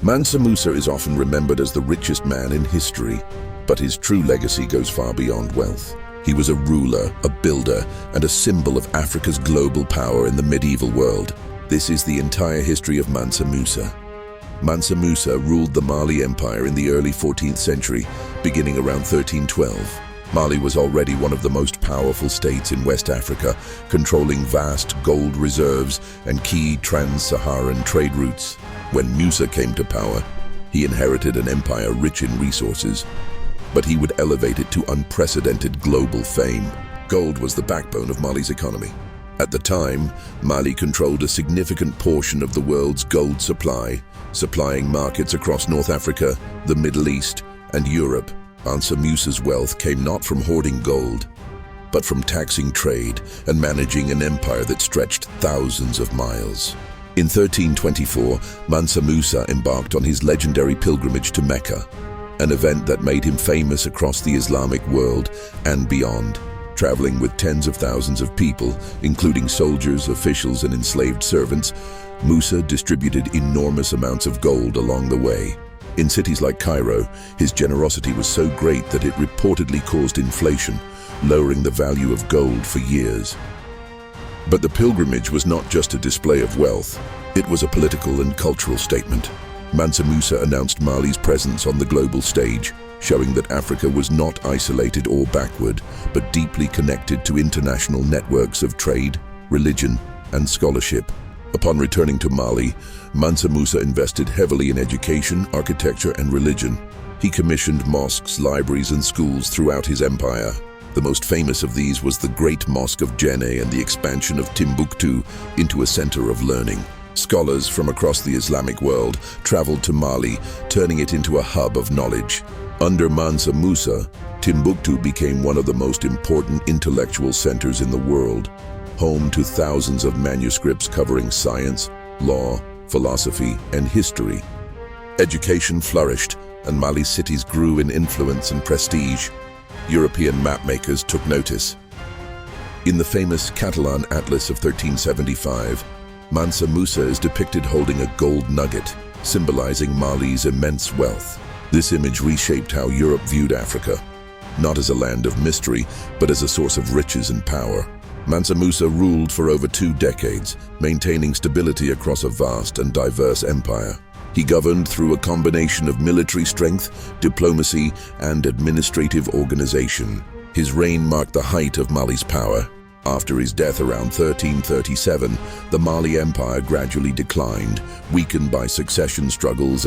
Mansa Musa is often remembered as the richest man in history, but his true legacy goes far beyond wealth. He was a ruler, a builder, and a symbol of Africa's global power in the medieval world. This is the entire history of Mansa Musa. Mansa Musa ruled the Mali Empire in the early 14th century, beginning around 1312. Mali was already one of the most powerful states in West Africa, controlling vast gold reserves and key trans-Saharan trade routes. When Musa came to power, he inherited an empire rich in resources, but he would elevate it to unprecedented global fame. Gold was the backbone of Mali's economy. At the time, Mali controlled a significant portion of the world's gold supply, supplying markets across North Africa, the Middle East, and Europe. Mansa Musa's wealth came not from hoarding gold, but from taxing trade and managing an empire that stretched thousands of miles. In 1324, Mansa Musa embarked on his legendary pilgrimage to Mecca, an event that made him famous across the Islamic world and beyond. Traveling with tens of thousands of people, including soldiers, officials, and enslaved servants, Musa distributed enormous amounts of gold along the way. In cities like Cairo, his generosity was so great that it reportedly caused inflation, lowering the value of gold for years. But the pilgrimage was not just a display of wealth, it was a political and cultural statement. Mansa Musa announced Mali's presence on the global stage, showing that Africa was not isolated or backward, but deeply connected to international networks of trade, religion, and scholarship. Upon returning to Mali, Mansa Musa invested heavily in education, architecture, and religion. He commissioned mosques, libraries, and schools throughout his empire. The most famous of these was the Great Mosque of Djenné and the expansion of Timbuktu into a center of learning. Scholars from across the Islamic world traveled to Mali, turning it into a hub of knowledge. Under Mansa Musa, Timbuktu became one of the most important intellectual centers in the world, home to thousands of manuscripts covering science, law, philosophy, and history. Education flourished, and Mali's cities grew in influence and prestige. European mapmakers took notice. In the famous Catalan Atlas of 1375, Mansa Musa is depicted holding a gold nugget, symbolizing Mali's immense wealth. This image reshaped how Europe viewed Africa, not as a land of mystery, but as a source of riches and power. Mansa Musa ruled for over 2 decades, maintaining stability across a vast and diverse empire. He governed through a combination of military strength, diplomacy, and administrative organization. His reign marked the height of Mali's power. After his death around 1337, the Mali Empire gradually declined, weakened by succession struggles